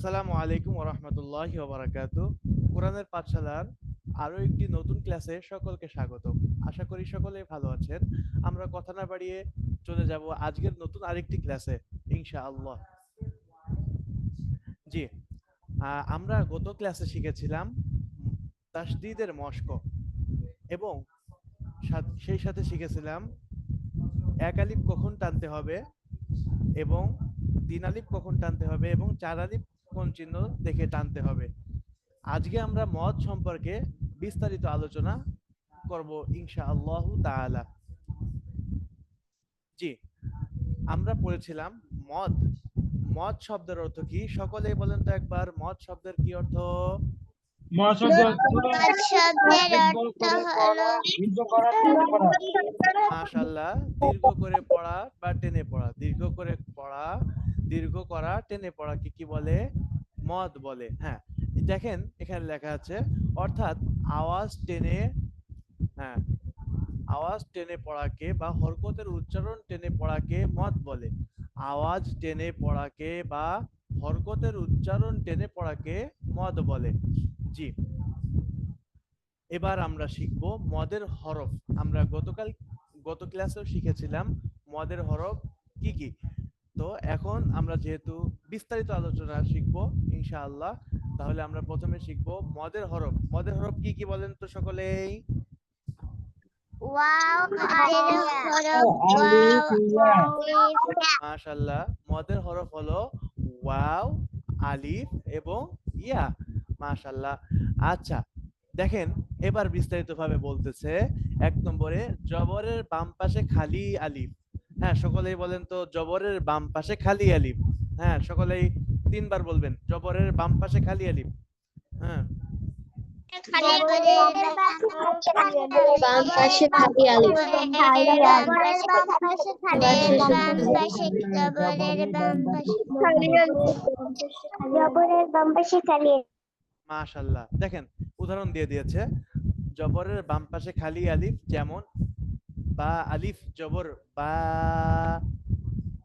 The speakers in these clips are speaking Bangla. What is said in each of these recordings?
আসসালামু আলাইকুম ওয়া রাহমাতুল্লাহি ওয়া বারাকাতুহু। কোরআনের পাঠশালার আরো একটি নতুন ক্লাসে সকলকে স্বাগতম। আশা করি সকলে ভালো আছেন। আমরা কথা না বাড়িয়ে চলে যাব আজকের নতুন আরেকটি ক্লাসে ইনশাআল্লাহ। জি, আমরা গত ক্লাসে শিখেছিলাম তাসদীদের মশক এবং সেই সাথে শিখেছিলাম এক আলিফ কখন টানতে হবে এবং তিন আলিফ কখন টানতে হবে এবং চার আলিফ কোন চিহ্ন দেখে টানতে হবে। আজকে আমরা মদ সম্পর্কে বিস্তারিত আলোচনা করব ইনশাআল্লাহু তাআলা। জি, আমরা পড়েছিলাম মদ। মদ শব্দের অর্থ কি? সকলেই বলেন তো একবার, মদ শব্দের কি অর্থ? মদ শব্দের অর্থ হলো মাশাআল্লাহ, দীর্ঘ করে পড়া বা টেনে পড়া। দীর্ঘ করে পড়া, দীর্ঘ করা, টেনে পড়াকে কি বলে? মদ বলে। হ্যাঁ, দেখেন এখানে লেখা আছে অর্থাৎ আওয়াজ টেনে, হ্যাঁ, আওয়াজ টেনে পড়াকে বা হরকতের উচ্চারণ টেনে পড়াকে মদ বলে। আওয়াজ টেনে পড়াকে বা হরকতের উচ্চারণ টেনে পড়াকে মদ বলে। জি, এবার আমরা শিখব মদের হরফ। আমরা গত ক্লাসেও শিখেছিলাম মদের হরফ কি কি। তো এখন আমরা যেহেতু বিস্তারিত আলোচনা শিখব ইনশাআল্লাহ, তাহলে আমরা প্রথমে শিখব মদের হরফ। মদের হরফ কি কি বলেন তো সকলেই? ওয়াও, আলিফ, হরফ ওয়াও, আলিফ, মাশাআল্লাহ, মদের হরফ হলো ওয়াও, আলিফ এবং ইয়া। মাশাআল্লাহ। আচ্ছা, দেখেন এবার বিস্তারিতভাবে বলতেছে। এক নম্বরে জবরের বাম পাশে খালি আলিফ। হ্যাঁ, সকলেই বলেন তো জবরের বাম পাশে খালি আলিফ। হ্যাঁ, সকলেই তিনবার বলবেন জবরের বাম পাশে খালি আলিফ। হ্যাঁ, বাম পাশে খালি আলিফ। মাশাআল্লাহ। দেখেন উদাহরণ দিয়ে দিয়েছে। জবরের বাম পাশে খালি আলিফ, যেমন বা আলিফ জবর বা,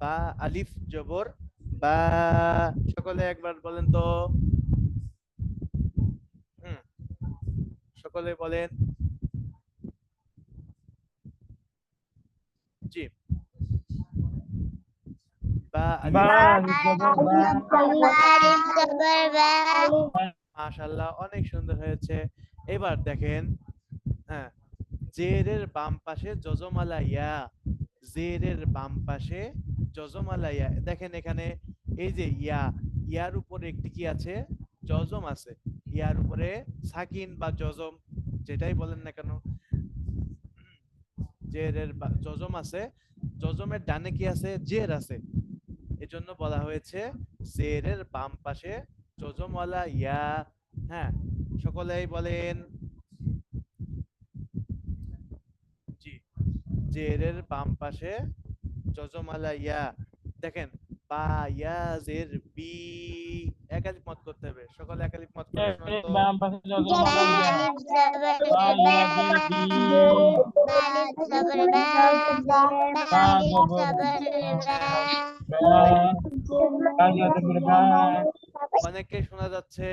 বা আলিফ জবর বা। সকলে একবার বলেন তো। হুম, সকলে বলেন। জি, বা মাশাআল্লাহ, অনেক সুন্দর হয়েছে। এবার দেখেন, হ্যাঁ, জেরের বাম পাশে যজমালা ইয়া। জেরের বাম পাশে যজমালা ইয়া। দেখেন এখানে এই যে ইয়া, ইয়ার উপরে একটি কি আছে? যজম আছে। ইয়ার উপরে সাকিন বা যজম যেটাই বলেন না কেন, জেরের যজম আছে। যজমের ডানে কি আছে? জের আছে। এজন্য বলা হয়েছে জেরের বাম পাশে যজমওয়ালা ইয়া। হ্যাঁ, সকলেই বলেন। জি, জেরের বাম পাশে যজমালা ইয়া। দেখেন বা ইয়া জের বি, একালিপ মত করতে হবে। সকলে একালিপ মত করে শোনান তো। বাম পাশে অনেককে শোনা যাচ্ছে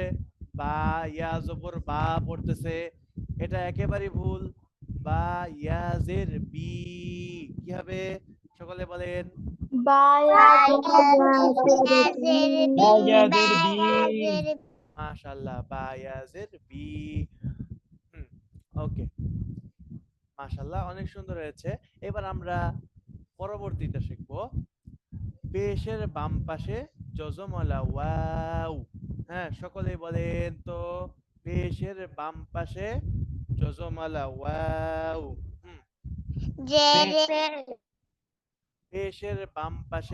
বা ইয়া জবর বা পড়তেছে। এটা একেবারে ভুল। বা ইয়াজের বি কি হবে? সকলে বলেন। মাশাআল্লাহ, বা ইয়াজের বি। হুম, ওকে, মাশাআল্লাহ, অনেক সুন্দর হয়েছে। এবার আমরা পরবর্তীটা শিখব। পেশের বাম পাশে যজমওয়ালা ওয়াও। হ্যাঁ, সকলেই বলেন তো। পেশের বাম পাশে যজমওয়ালা ওয়াও। হুম, পেশের বাম পাশে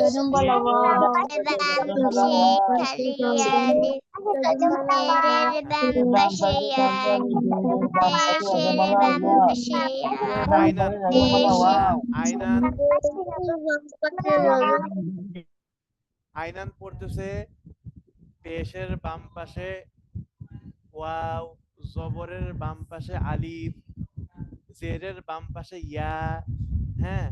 যজমওয়ালা ওয়াও। আইনান, আইনান, আইনান পড়তেছে পেশের বাম পাশে ওয়াও, জবরের বাম পাশে আলিফ, জেরের বাম পাশে ইয়া। হ্যাঁ,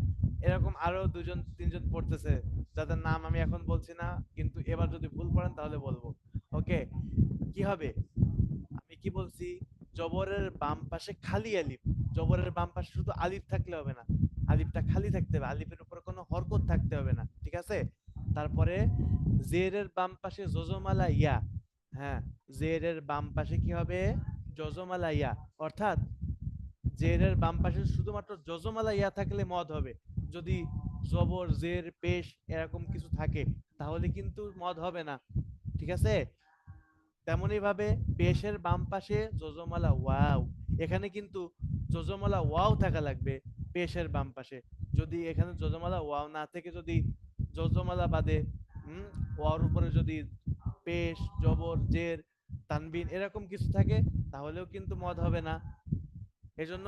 এরকম আরো দুজন তিনজন পড়তেছে। যাদের নাম আমি এখন বলছি না, কিন্তু এবার যদি ভুল করেন তাহলে বলবো। ওকে, কি হবে? আমি কি বলছি? জবরের বাম পাশে খালি আলিফ। জবরের বাম পাশে শুধু আলিফ থাকলে হবে না, আলিফটা খালি থাকতে হবে, আলিফের উপরে কোনো হরকত থাকতে হবে না, ঠিক আছে? তারপরে জেরের বাম পাশে জজমালা ইয়া। হ্যাঁ, জেরের বাম পাশে কি হবে? জজমালা ইয়া। অর্থাৎ জেরের বাম পাশে শুধুমাত্র জজমালা ইয়া থাকলে মদ হবে। যদি জবর জের পেশ এরকম কিছু থাকে তাহলে কিন্তু মদ হবে না, ঠিক আছে? তেমনি ভাবে পেশের বাম পাশে জজমালা ওয়াও, এখানে কিন্তু জজমালা ওয়াও থাকা লাগবে পেশের বাম পাশে। যদি এখানে জজমালা ওয়াও না থেকে যদি জজমালা বাদে ওয়াওর উপরে যদি পেশ জবর জের তানবিন এরকম কিছু থাকে তাহলেও কিন্তু মদ হবে না। এজন্য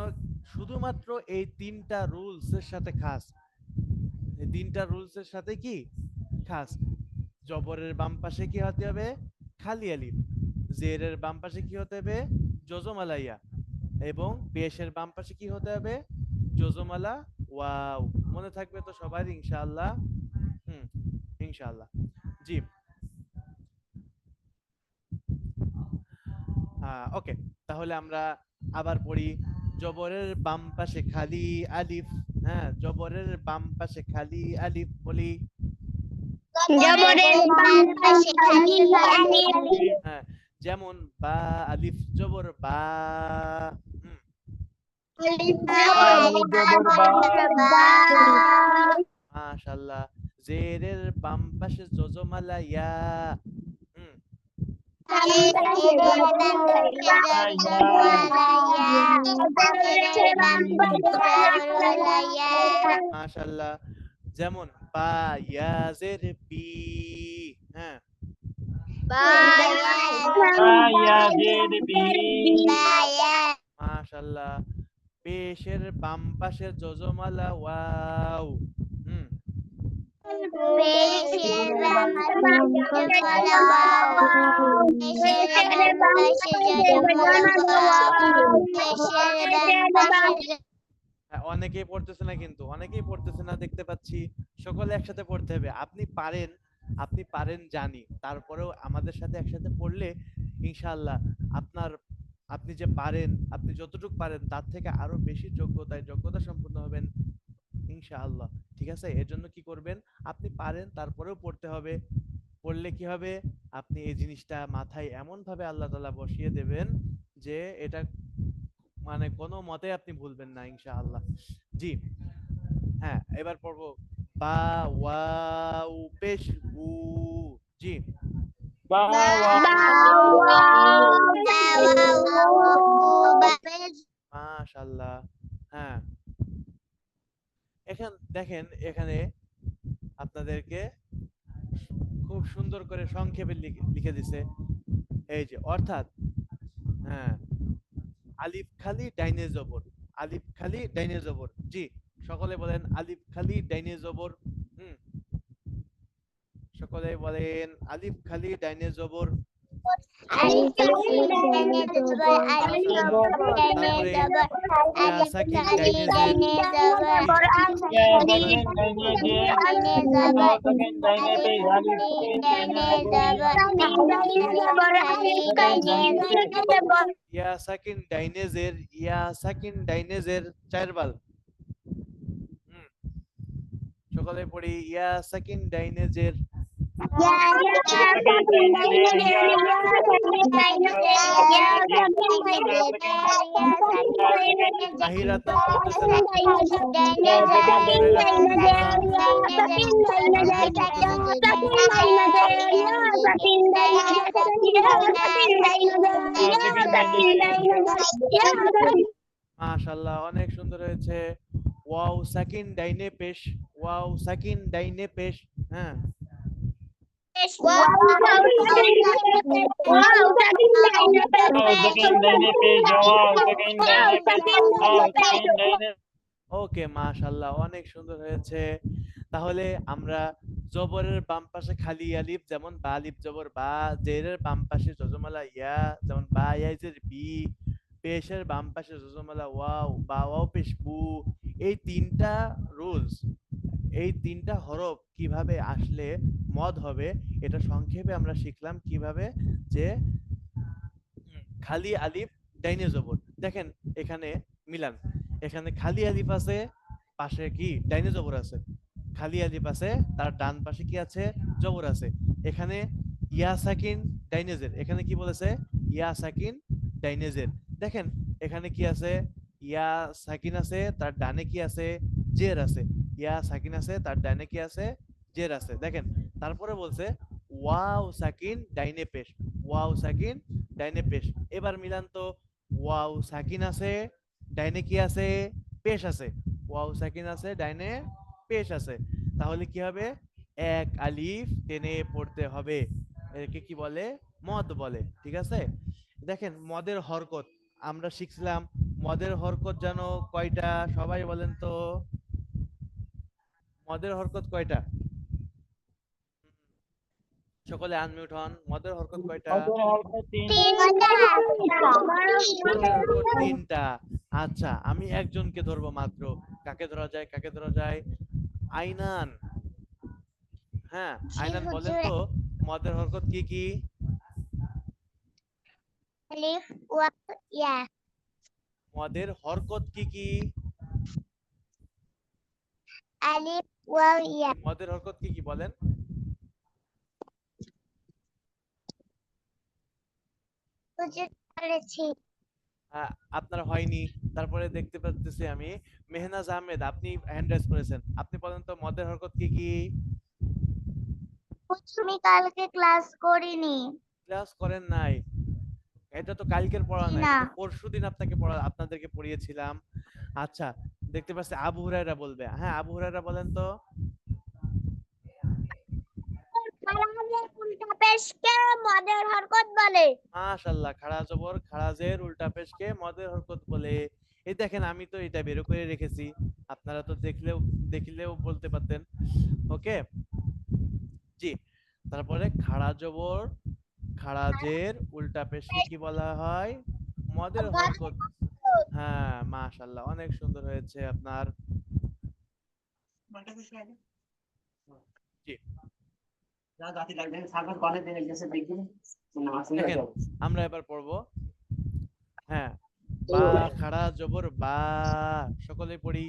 শুধুমাত্র এই তিনটা রুলস এর সাথে খাস, এই তিনটা রুলস এর সাথে কি খাস। জবরের বাম পাশে কি হতে হবে? খালি আলিফ। জেরের বাম পাশে কি হতে হবে? জজমালাইয়া। এবং পেশের বাম পাশে কি হতে হবে? জজমালা ওয়াও। মনে থাকবে তো সবার ইনশাআল্লাহ? হুম, ইনশাআল্লাহ। জি, ওকে, তাহলে আমরা আবার পড়ি। জবরের বাম পাশে খালি আলিফ। হ্যাঁ, জবরের বাম পাশে খালি আলিফ বলি। জবরের বাম পাশে খালি আলিফ। হ্যাঁ, যেমন বা, আলিফ জবর বা। হুম, মাশাআল্লাহ। জেরের বাম পাশে জজমালা ইয়া। হুম, মাশাআল্লাহ। যেমন বা ইয়া জের বি। হ্যাঁ, মাশাআল্লাহ। পেশের বাম পাশে জজমালা ওয়াও। হুম, পেশের বাম পাশে জজমালা পেশের বাম পাশে জজমালা পেশের বাম পাশে অনেকেই পড়তেছে না, কিন্তু অনেকেই পড়তেছে না দেখতে পাচ্ছি। সকলে একসাথে পড়তে হবে। আপনি পারেন, আপনি পারেন জানি, তারপরেও আমাদের সাথে একসাথে পড়লে ইনশাআল্লাহ আপনার, আপনি যে পারেন, আপনি যতটুকু পারেন তার থেকে আরো বেশি যোগ্যতা সম্পন্ন হবেন ইনশাআল্লাহ, ঠিক আছে? এর জন্য কি করবেন? আপনি পারেন তারপরেও পড়তে হবে। পড়লে কি হবে? আপনি এই জিনিসটা মাথায় এমন ভাবে আল্লাহ তাআলা বসিয়ে দেবেন যে এটা মানে কোনো মতে আপনি ভুলবেন না ইনশাআল্লাহ। জি, হ্যাঁ, এবার পড়বো বা ওয়াও পেশ বু। জি, মাশাআল্লাহ। হ্যাঁ, এখন দেখেন, এখানে আপনাদেরকে খুব সুন্দর করে সংক্ষেপে লিখে দিছে। এই যে অর্থাৎ, হ্যাঁ, আলিফ খালি ডাইনে জবর, আলিফ খালি ডাইনে জবর। জি, সকলে বলেন আলিফ খালি ডাইনে জবর। হুম, সকলে বলেন আলিফ খালি ডাইনে জবর। তারপরে ইয়া সাকিন ডাইনে জের। ইয়া সাকিন ডাইনে জের, ইয়া সাকিন ডাইনে জের চারবার। হুম, সকলে পড়ি ইয়া সাকিন ডাইনে জের। আহিরাতান পড়তেছে না। নুরাইরাতান পড়তেছে না। তানভীর পড়তেছে না। মাশাআল্লাহ, অনেক সুন্দর হয়েছে। ওয়াও সাকিন ডাইনে পেশ, ওয়াও সাকিন ডাইনে পেশ। হ্যাঁ, ওকে, মাশাআল্লাহ, অনেক সুন্দর হয়েছে। তাহলে আমরা জবরের বাম পাশে খালি আলিফ, যেমন বা আলিফ জবর বা। জেরের বাম পাশে জজমালা ইয়া, যেমন বা ইয়া জের বি। পেশের বাম পাশে জজমালা ওয়াও, বা ওয়াও পেশ বু। এই তিনটা রুলস এই তিনটা হরফ কিভাবে আসলে মদ হবে এটা সংক্ষেপে আমরা শিখলাম কিভাবে, যে খালি আলিফ ডাইনে জবর। দেখেন এখানে মিলান, এখানে খালি আলিফ আছে, পাশে কি ডাইনে জবর আছে, খালি আলিফ আছে, তার ডান পাশে কি আছে, জবর আছে। এখানে ইয়া সাকিন ডাইনেজের, এখানে কি বলেছে, ইয়া সাকিন ডাইনেজের। দেখেন এখানে কি আছে, ইয়া সাকিন আছে, তার ডানে কি আছে, জের আছে। ইয়া সাকিন আছে, তার ডানে কি আছে, জের আছে। দেখেন তারপরে বলছে ওয়াও সাকিন ডাইনে পেশ, ওয়াও সাকিন ডাইনে পেশ। এবার মিলান তো, ওয়াও সাকিন আছে, ডাইনে কি আছে, পেশ আছে। ওয়াও সাকিন আছে, ডাইনে পেশ আছে। তাহলে কি হবে, এক আলিফ টেনে পড়তে হবে, একে কি বলে, মদ বলে। ঠিক আছে, দেখেন মদের হরকত আমরা শিখছিলাম। মদের হরকত জানো কয়টা, সবাই বলেন তো, মদের হরকত কয়টা? সকলে আনমিউট হন। মদের হরকত কয়টা? তিনটা। মদের হরকত তিনটা। আচ্ছা আমি একজনকে ধরবো মাত্র, কাকে ধরা যায়, কাকে ধরা যায়, আইনান। হ্যাঁ জি আইনান বলেন হুজুর। তো মদের হরকত কি কি? আলিফ ওয়াও ইয়া। মদের হরকত কি কি? আলিফ ওয়াও ইয়া। মদের হরকত কি কি বলেন? হুজুর করেছি। আপনার হয়নি, তারপরে দেখতে পাচ্ছি আমি মেহনাজ আহমেদ, আপনি হ্যান্ড রাইজ করেছেন, আপনি বলেন তো মদের হরকত কি কি? আমি কালকে ক্লাস করিনি। ক্লাস করেন নাই? এটা তো কালকের পড়া না, না। এটা তো পরশুদিন আপনাকে আপনাদেরকে পড়িয়েছিলাম। আচ্ছা দেখতে পাচ্ছি আবু হুরায়রা বলবে। হ্যাঁ আবু হুরায়রা বলেন তো। খারাজের উল্টা পেশকে মদের হরকত বলে। মাশাআল্লাহ, খাড়া জবর খাড়াজের উল্টা পেশকে মদের হরকত বলে। এই দেখেন আমি তো এটা বের করে রেখেছি, আপনারা তো দেখলেও বলতে পারতেন। ওকে, জি। তারপরে খাড়া জবর খাড়াজের উল্টা পেশকে কি বলা হয়, মদের হরকত। হ্যাঁ মাশাআল্লাহ, অনেক সুন্দর হয়েছে আপনার। জি দেখেন আমরা এবার পড়বো। হ্যাঁ, বা খাড়া জবর বা, সকলে পড়ি।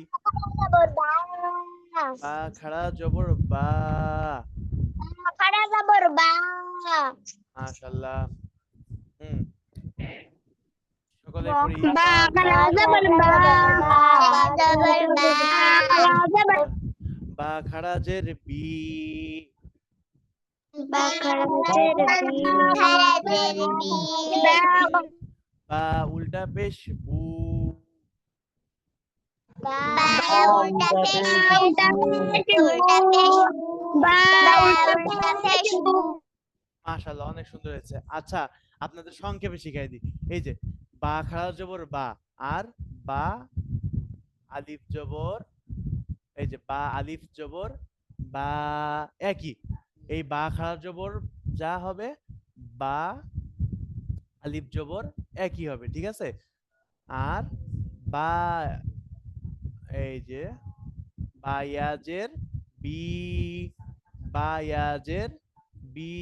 বা খাড়া জবর বা, খারা জবর বা। মাশাআল্লাহ। হুম, সকলে পড়ি। বা বা খারা জবর বা। জবর বা। বা খাড়াজের বি, বা খারাজের বি। বা উল্টা পেশ বু, বা উল্টা পেশ উল্টা পেশ বা উল্টা পেশ। মাশাআল্লাহ অনেক সুন্দর হয়েছে। আচ্ছা আপনাদের সংক্ষেপে শিখাই দিই। এই যে বা খাড়া জবর বা, আর বা আলিফ জবর, এই যে বা আলিফ জবর বা, একই। এই বা খাড়া জবর যা হবে, বা আলিফ জবর একই হবে, ঠিক আছে। আর বা, এই যে বা ইয়াজের বি, বা ইয়াজের বি,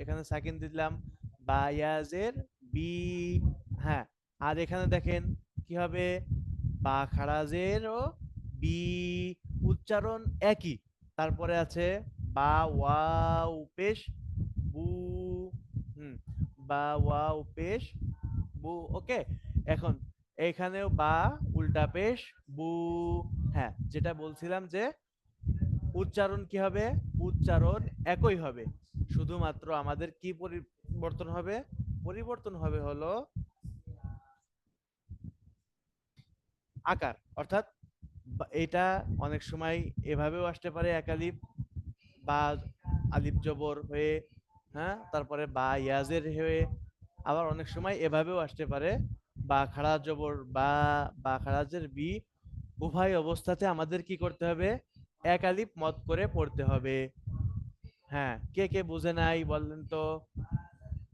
এখানে সাকিন দিলাম, বা ইয়াজের বি। হ্যাঁ, আর এখানে দেখেন কি হবে, বা খারাজের ও বি, উচ্চারণ একই। তারপরে আছে বা ওয়াও পেশ বু, হুম, বা ওয়াও পেশ বু। ওকে, এখন এখানেও বা উল্টা পেশ বু। হ্যাঁ যেটা বলছিলাম যে উচ্চারণ কি হবে, উচ্চারণ একই হবে, শুধুমাত্র আমাদের কি পরিবর্তন হবে, পরিবর্তন হবে হলো আকার। অর্থাৎ এটা অনেক সময় এভাবেও আসতে পারে এক আলিফ, বা আলিফ জবর হয়ে, হ্যাঁ তারপরে বা ইয়াজের হয়ে, আবার অনেক সময় এভাবেও আসতে পারে বা খাড়া জবর বা, বা খাড়াজের বি। উভয় অবস্থাতে আমাদের কি করতে হবে, এক আলিফ মদ করে পড়তে হবে। হ্যাঁ কে কে বুঝে নাই বলেন তো,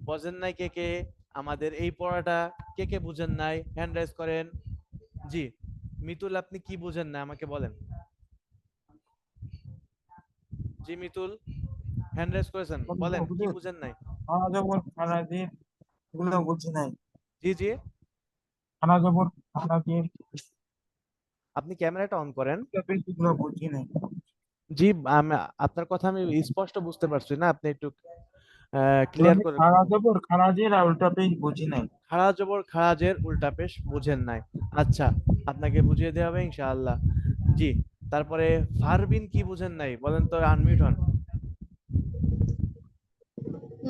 বুঝেন নাই কে কে আমাদের এই পড়াটা, কে কে বুঝেন নাই হ্যান্ড রাইজ করেন। জি মিতুল আপনি কি বুঝেন না আমাকে বলেন। জি মিতুল, হ্যান্ড রেজ করেছেন, বলেন কি বুঝেন নাই? খানা জবর খানাজির এগুলো বুঝি নাই। জি জি, খানা জবর খানাজির আপনি ক্যামেরাটা অন করেন। এগুলো বুঝি নাই। জি, আপনার কথা আমি স্পষ্ট বুঝতে পারছি না, আপনি একটু ক্লিয়ার করে। খানা জবর খানাজির আর উল্টা পেজ বুঝি নাই। খাড়া জবর খারাজের উল্টা পেশ বুঝেন নাই। আচ্ছা, আপনাকে বুঝিয়ে দেওয়া হবে ইনশাআল্লাহ। জি, তারপরে ফারবিন কি বুঝেন নাই বলেন তো, আনমিউট হন।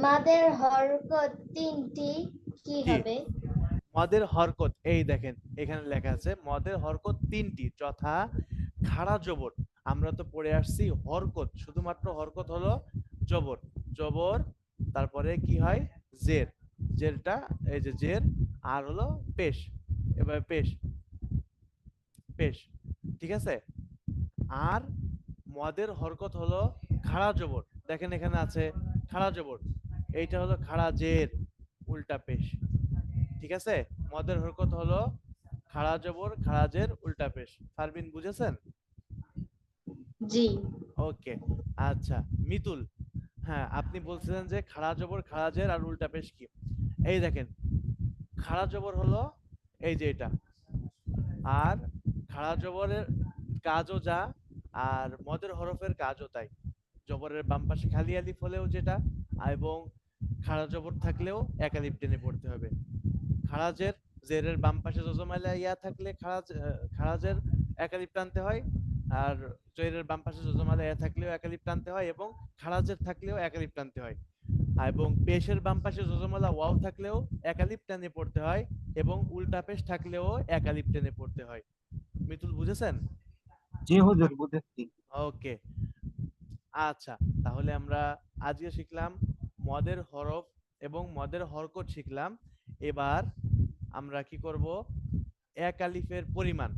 মাদের হরকত তিনটি কি জি, হবে? মদের হরকত, এই দেখেন এখানে লেখা আছে মদের হরকত তিনটি, যথা খাড়া জবর। আমরা তো পড়ে আসছি হরকত, শুধুমাত্র হরকত হলো জবর। জবর, তারপরে কি হয়, জের। জেরটা, এই যে জের, আর হলো পেশ। এবার পেশ, পেশ, ঠিক আছে। আর মদের হরকত হলো খাড়া জবর, দেখেন এখানে আছে খাড়া জবর, এইটা হলো খাড়া জের, উল্টা পেশ, ঠিক আছে। মদের হরকত হলো খাড়া জবর খাড়া জের উল্টা পেশ। ফারবিন বুঝেছেন? জি। ওকে, আচ্ছা মিতুল, হ্যাঁ আপনি বলছিলেন যে খাড়া জবর খাড়া জের আর উল্টা পেশ কি। এই দেখেন, খাড়া জবর হলো এই যে এটা, আর খাড়া জবরের কাজও যা, আর মদের হরফের কাজও তাই। জবরের বাম পাশে খালি আলিফ হলেও যেটা, এবং খাড়া জবর থাকলেও এক আলিফ টেনে পড়তে হবে। খারাজের, জেরের বাম পাশে জজমালা ইয়া থাকলে খারাজের এক আলিফ টানতে হয়, আর জেরের বাম পাশে জজমালা ইয়া থাকলেও এক আলিফ টানতে হয়, এবং খারাজের থাকলেও এক আলিফ টানতে হয়। এবং পেশের বাম পাশে জজমালা ওয়াও থাকলেও এক আলিফ টেনে পড়তে হয়, এবং উল্টা পেশ থাকলেও এক আলিফ টেনে পড়তে হয়। মিতুল বুঝেছেন? জি হুজুর বুঝেছি। ওকে, আচ্ছা, তাহলে আমরা আজকে শিখলাম মদের হরফ এবং মদের হরকত শিখলাম। এবার আমরা কি করব, এক আলিফের পরিমাণ।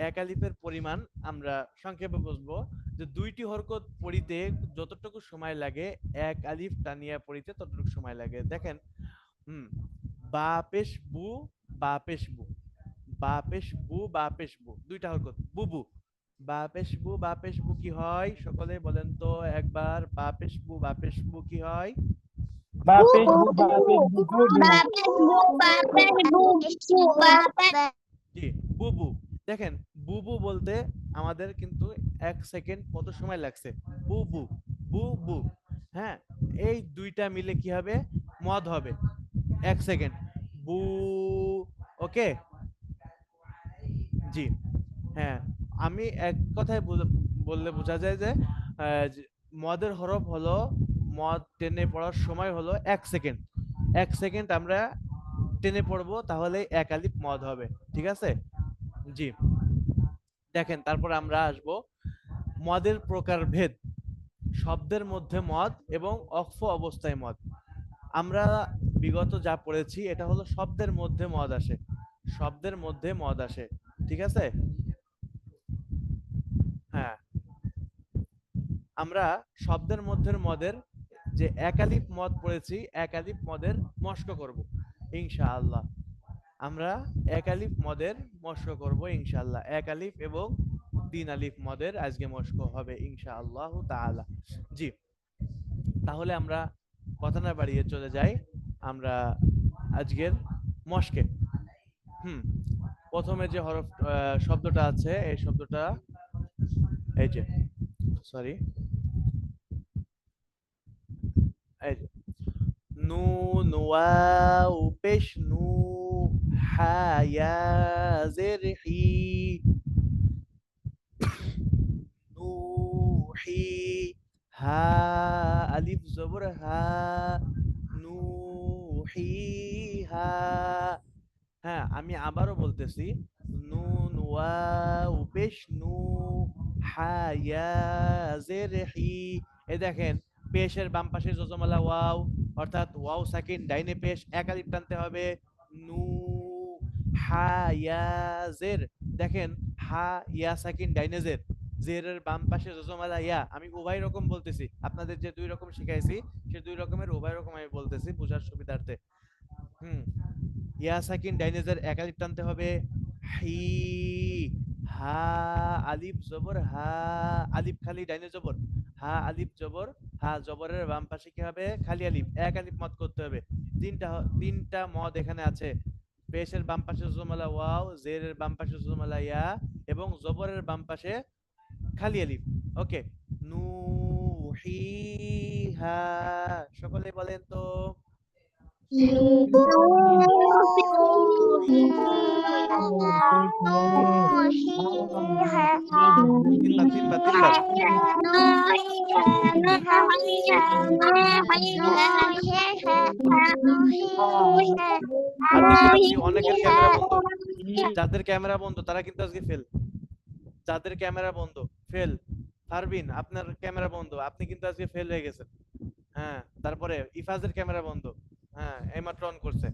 এক আলিফের পরিমাণ আমরা সংক্ষেপে বুঝবো, যে দুইটি হরকত পড়িতে যতটুকু সময় লাগে, এক আলিফ টানিয়া পড়িতে ততটুকু সময় লাগে। দেখেন, হুম, বা পেশ বু, বা পেশ বু, বা পেশ বু, বা পেশ বু, দুইটা হরকত, বুবু। বা পেশ বু, বা পেশ বু কি হয়, সকলে বলেন তো একবার, বা পেশ বু, বা পেশ বু কি হয়? বাপেশ বু বাপেশ বু বু। বাপের বউ বাপের বউ বাপের জি, বুবু। দেখেন, বুবু বলতে আমাদের কিন্তু 1 সেকেন্ড কত সময় লাগছে, বুবু, বুবু। হ্যাঁ, এই দুইটা মিলে কি হবে, মদ হবে। 1 সেকেন্ড, বু। ওকে, জি, হ্যাঁ, আমি এক কথায় বললে বোঝা যায় যে যে মদের হরফ হলো, মদ টেনে পড়ার সময় হলো 1 সেকেন্ড। 1 সেকেন্ড আমরা টেনে পড়বো, তাহলে এক আলিফ মদ হবে, ঠিক আছে। জি, দেখেন তারপর আমরা আসব মদের প্রকারভেদ। শব্দের মধ্যে মদ এবং অক্ফ অবস্থায় মদ। আমরা বিগত যা পড়েছি এটা হলো শব্দের মধ্যে মদ আসে, শব্দের মধ্যে মদ আসে, ঠিক আছে। হ্যাঁ, আমরা শব্দের মধ্যে মদের যে একালিফ মদ পড়েছি, একালিফ মদের মস্ক করব ইনশাআল্লাহ। আমরা একালিফ মদের মস্ক করব ইনশাআল্লাহ, একালিফ এবং 3 আলিফ মদের আজকে মস্ক হবে ইনশাআল্লাহ তাআলা। জি, তাহলে আমরা কথা না বাড়িয়ে চলে যাই আমরা আজকের মস্কে। হুম, প্রথমে যে হরফ শব্দটা আছে, এই শব্দটা, এই যে, সরি, এই যে, নুন ওয়াও পেশ নু, হা ইয়া জের হি, নুহি, হা আলিফ জবর হা, নুহিহা। হ্যাঁ, আমি আবারও বলতেছি, নুন ওয়াও পেশ নু, হা ইয়া জের হি। এই দেখেন, পেশের বাম পাশে জজমালা ওয়াও, অর্থাৎ ওয়াও সাকিন ডাইনে পেশ, এক আলিফ টানতে হবে। নু, হা ইয়া জের, দেখেন হা ইয়া সাকিন ডাইনে জের, জেরের বাম পাশে জজমালা ইয়া। আমি উভয় রকম বলতেছি, আপনাদের যে 2 রকম শিখাইছি সে 2 রকমের উভয় রকম আমি বলতেছি বোঝার সুবিধার্থে। হুম, ইয়া সাকিন ডাইনেজের এক আলিফ টানতে হবে। হি, হা আলিফ জবর হা, আলিফ খালি ডাইনে জবর, হা আলিফ জবর, হা জবরের বাম পাশে কি হবে? খালি আলিফ, এক আলিফ মদ করতে হবে। তিনটা মদ এখানে আছে। পেশের বাম পাশে জুজুমালা ওয়াও, জেরের বাম পাশে জুজুমালা ইয়া, এবং জবরের বাম পাশে খালি আলিফ। ওকে, নুহিহা, সকলে বলেন তো। তিনবার। আর দেখতে পাচ্ছি অনেকের ক্যামেরা বন্ধ। যাদের ক্যামেরা বন্ধ তারা কিন্তু আজকে ফেল। যাদের ক্যামেরা বন্ধ ফেল। ফারবিন, আপনার ক্যামেরা বন্ধ, আপনি কিন্তু আজকে ফেল হয়ে গেছেন। হ্যাঁ, তারপরে ইফাজের ক্যামেরা বন্ধ। হ্যাঁ, এইমাত্র অন করছে।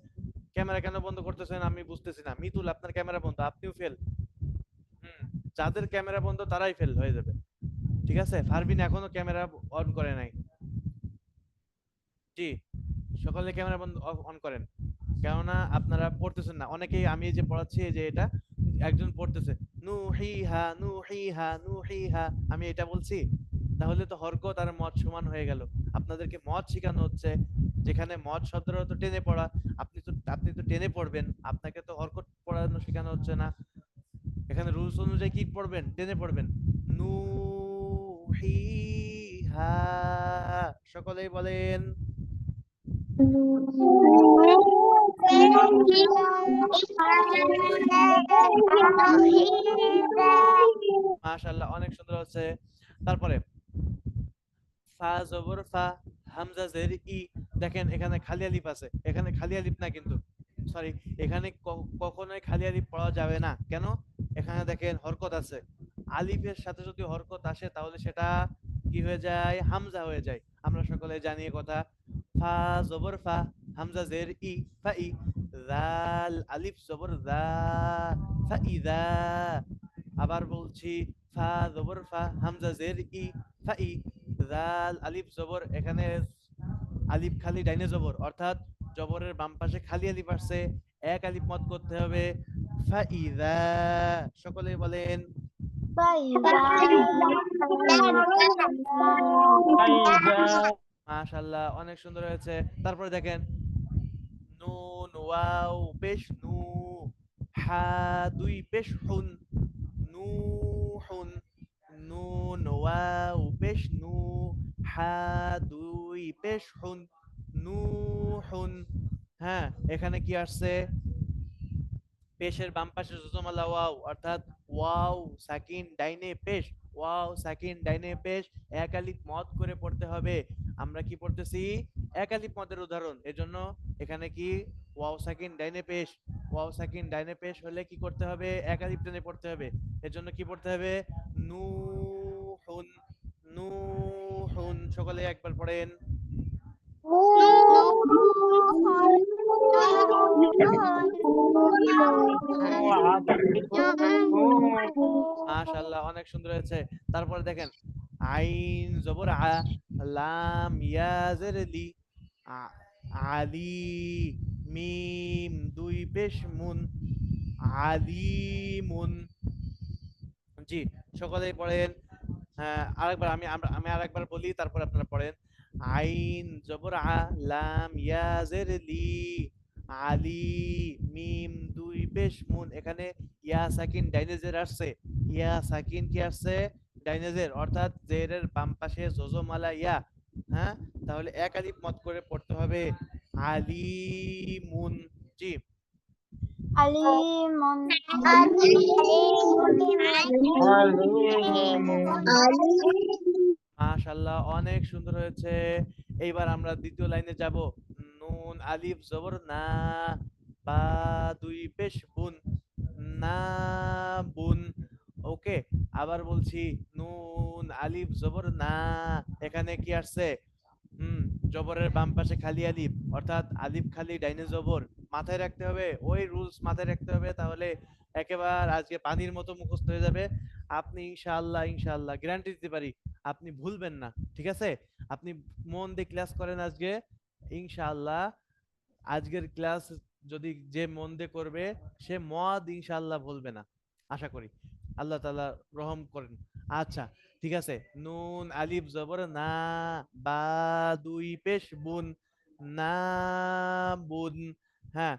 ক্যামেরা কেন বন্ধ করতেছেন আমি বুঝতেছি না। মিতুল, আপনার ক্যামেরা বন্ধ, আপনিও ফেল। যাদের ক্যামেরা বন্ধ তারাই ফেল হয়ে যাবে। ঠিক আছে, ফারবিন এখনো ক্যামেরা অন করে নাই। জি, সকলে ক্যামেরা বন্ধ অন করেন, কেননা আপনারা পড়তেছেন না। অনেকেই আমি এই যে পড়াচ্ছি, এই যে এটা একজন পড়তেছে নুহিহা নুহিহা নুহিহা, আমি এটা বলছি, তাহলে তো হরকত আর মদ সমান হয়ে গেল। আপনাদেরকে মদ শেখানো হচ্ছে, যেখানে মদ শব্দের অর্থ টেনে পড়া। আপনি তো টেনে পড়বেন, আপনাকে তো হরকত পড়ানো শেখানো হচ্ছে না। এখানে রুলস অনুযায়ী কি পড়বেন? টেনে পড়বেন। নুহিহা, সকলেই বলেন। মাশাআল্লাহ, অনেক সুন্দর হচ্ছে। তারপরে ফা জবর ফা, হামজা জের ই। দেখেন এখানে খালি আলিফ আছে, এখানে খালি আলিফ না কিন্তু, সরি, এখানে কখনোই খালি আলিফ পড়া যাবে না। কেন? এখানে দেখেন হরকত আছে। আলিফের সাথে যদি হরকত আসে তাহলে সেটা কি হয়ে যায়? হামজা হয়ে যায়। আমরা সকলে জানি এ কথা। ফা জবর ফা, হামজা জের ই, ফা ই। জাল আলিফ জবর জা, ফা ইদা। আবার বলছি, ফা জবর ফা, হামজা জের ই, ফা ই। জাল আলিফ জবর, এখানে আলিফ খালি ডাইনে জবর, অর্থাৎ জবরের বাম পাশে খালি আলিফ আসছে, এক আলিফ মদ করতে হবে। ফাইদা, সকলে বলেন। মাশাআল্লাহ, অনেক সুন্দর হয়েছে। তারপরে দেখেন নুন ওয়াও পেশ নু, হা দুই পেশ হুন, নুহুন। নুন ওয়াও পেশ নু, হা দুই পেশ হুন, নুহুন। হ্যাঁ, এখানে কি আসছে? পেশের বাম পাশে জজমালা ওয়াও, অর্থাৎ ওয়াও সাকিন ডাইনে পেশ, ওয়াও সাকিন ডাইনে পেশ, এক আলিফ মদ করে পড়তে হবে। আমরা কি পড়তেছি? এক আলিফ মদের উদাহরণ, এজন্য এখানে কি ওয়াও সাকিন ডাইনে পেশ, ওয়াও সাকিন ডাইনে পেশ হলে কি করতে হবে? এক আলিফ টেনে পড়তে হবে। এজন্য কি পড়তে হবে? নুহুন, নুহুন। সকলে একবার পড়েন। মাশাআল্লাহ, অনেক সুন্দর হয়েছে। তারপরে দেখেন আইন জবর আ, লাম ইয়া জের লি, আলি, মিম দুই পেশ মুন, আলিমুন। জি, সকলেই পড়েন। হ্যাঁ, আরেকবার আমি আরেকবার বলি, তারপর আপনারা পড়েন। আইন জবর আ, লাম ইয়া জের লি, আলি, মিম দুই পেশ মুন। এখানে ইয়া সাকিন ডাইনে জের আসছে, ইয়া সাকিন কি আসছে? ডাইনে জের, অর্থাৎ জেরের বাম পাশে জজমালা ইয়া। হ্যাঁ, তাহলে এক আলিফ মত করে পড়তে হবে, আলিমুন। জি, মাশাআল্লাহ, অনেক সুন্দর হয়েছে। এইবার আমরা দ্বিতীয় লাইনে যাব। নুন আলিফ জবর না, বা দুই পেশ বুন, না বুন। ওকে, আবার বলছি, নুন আলিফ জবর না, এখানে কি আসছে? জবরের বাম পাশে খালি আলিফ, অর্থাৎ আলিফ খালি ডাইনে জবর। মাথায় রাখতে হবে, ওই রুলস মাথায় রাখতে হবে, তাহলে একেবারে আজকে পানির মতো মুখস্থ হয়ে যাবে। আপনি ইনশাআল্লাহ ইনশাআল্লাহ গ্যারান্টি দিতে পারি আপনি ভুলবেন না। ঠিক আছে, আপনি মন দিয়ে ক্লাস করেন আজকে, ইনশাআল্লাহ আজকের ক্লাস যদি যে মন দিয়ে করবে সে মদ ইনশাআল্লাহ ভুলবে না, আশা করি। আল্লাহ তাআলা রহম করেন। আচ্ছা, ঠিক আছে, নুন আলিফ জবর না, বা দুই পেশ বুন, না বুন। হ্যাঁ,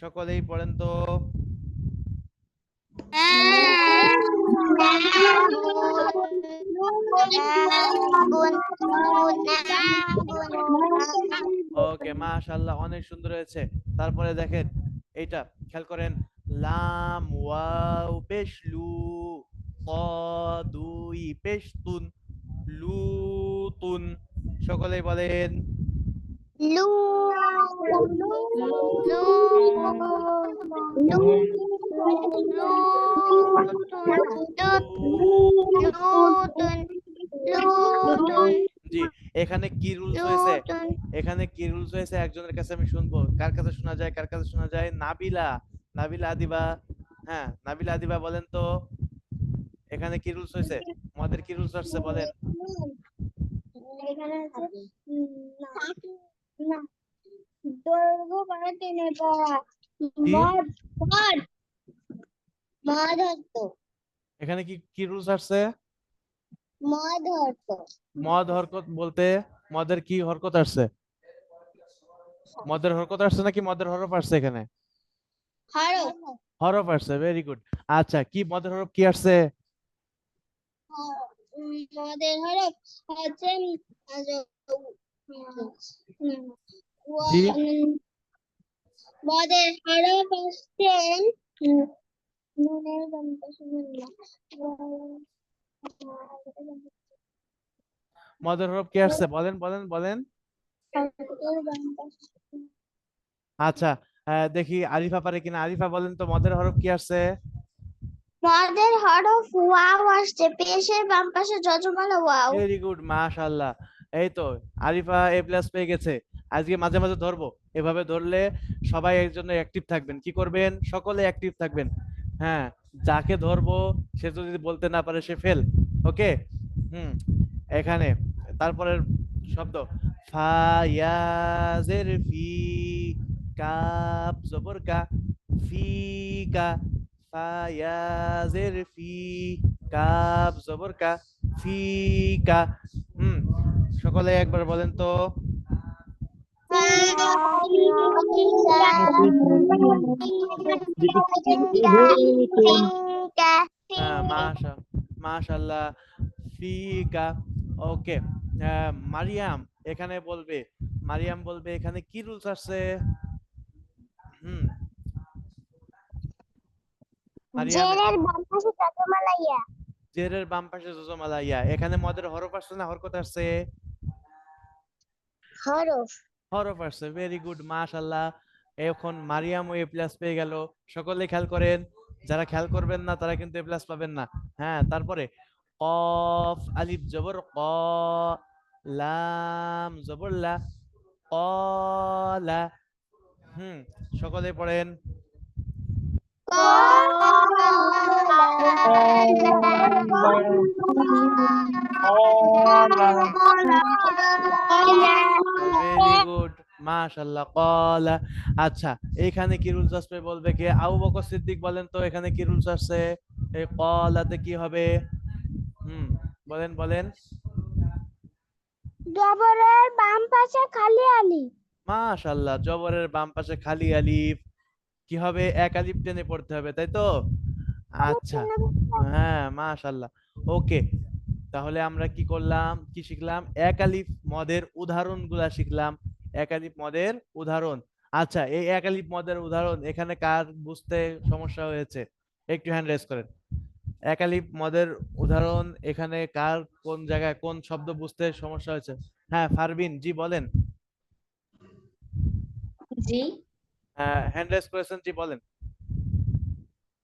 সকলেই পড়েন তো। ওকে, মাশাআল্লাহ, অনেক সুন্দর হয়েছে। তারপরে দেখেন এইটা, খেয়াল করেন, লাম ওয়াও পেশ লু, ক দুই পেশ তুন, লুতুন। সকলেই বলেন। লু জি, এখানে কি রুলস হয়েছে? এখানে কি রুলস হয়েছে একজনের কাছে আমি শুনবো, কার কাছে শোনা যায়, কার কাছে শোনা যায়? নাবিলা, নাবিলা আদিবা। হ্যাঁ, নাবিলা আদিবা বলেন তো, এখানে কি রুলস হয়েছে? আমাদের কি রুলস আসছে বলেন। এখানে আছে না দৈর্ঘ্য পড়া টেনে পড়া কি মদ মদ মদ হতো এখানে কি কি রুলস আসছে? মদ হতো মদ হরকত বলতে মদের কি হরকত আসছে? মদের হরকত আসছে নাকি মদের হরফ আসছে এখানে? হরফ হরফ আসছে, ভেরি গুড। আচ্ছা, কি মদের হরফ কি আসছে? মদের হরফ হচ্ছে জি, মদের হরফ হচ্ছে নুনের বাম পাশে মদের হরফ কি আসছে বলেন বলেন বলেন। আচ্ছা, দেখি আরিফা পারে কিনা। আরিফা বলেন তো, মদের হরফ কি আসছে? মদের হরফ ওয়াও আসছে পেশের বাম পাশে যজমালা ওয়াও ভেরি গুড, মাশাআল্লাহ। এই তো, আরিফা এ প্লাস পেয়ে গেছে। আজকে মাঝে মাঝে ধরবো, এভাবে ধরলে সবাই এর জন্য অ্যাক্টিভ থাকবেন। কি করবেন? সকলে অ্যাক্টিভ থাকবেন। হ্যাঁ, যাকে ধরবো সে যদি বলতে না পারে সে ফেল। ওকে। হুম, এখানে তারপরের শব্দ, ফায়াজের ফি, কাপ জবর কা, ফি কা, ফায়াজের ফি, কাপ জবর কা, ফিকা। হুম, সকলে একবার বলেন তো। হ্যাঁ, মাশাআল্লাহ, ফিকা। ওকে, মারিয়াম এখানে বলবে, মারিয়াম বলবে এখানে কি রুলস আসছে। হুম, মারিয়াম, জেরের বাম পাশে যজমালা ইয়া জেরের বাম পাশে জজমালা ইয়া, এখানে মদের হরফ আসছে না হরকত আসছে? হরফ হরফ আসছে, ভেরি গুড, মাশাআল্লাহ। এখন মারিয়াম ও এ প্লাস পেয়ে গেল। সকলে খেয়াল করেন, যারা খেয়াল করবেন না তারা কিন্তু এ প্লাস পাবেন না। হ্যাঁ, তারপরে কফ আলিফ জবর ক, লাম জবর লা, কলা। হুম, সকলে পড়েন। ভেরি গুড, মাশাআল্লাহ, কলা। আচ্ছা, এখানে কি রুলস আসবে বলবে কে? আবু বকর সিদ্দিক বলেন তো, এখানে কি রুলস আসছে? এই কলাতে কি হবে? হুম, বলেন বলেন। জবরের বাম পাশে খালি আলি মাশাআল্লাহ, জবরের বাম পাশে খালি আলিফ, কি হবে? এক আলিফ টেনে পড়তে হবে, তাই তো? আচ্ছা, হ্যাঁ, মাশাআল্লাহ। ওকে, তাহলে আমরা কি করলাম, কি শিখলাম? এক আলিফ মদের উদাহরণগুলা শিখলাম। এক আলিফ মদের উদাহরণ। আচ্ছা, এই এক আলিফ মদের উদাহরণ এখানে কার বুঝতে সমস্যা হয়েছে? একটু হ্যান্ড রেজ করেন। এক আলিফ মদের উদাহরণ এখানে কার কোন জায়গায় কোন শব্দ বুঝতে সমস্যা হয়েছে? হ্যাঁ, ফারবিন জি বলেন। জি। হ্যান্ড রেজ করেছেন, জি বলেন।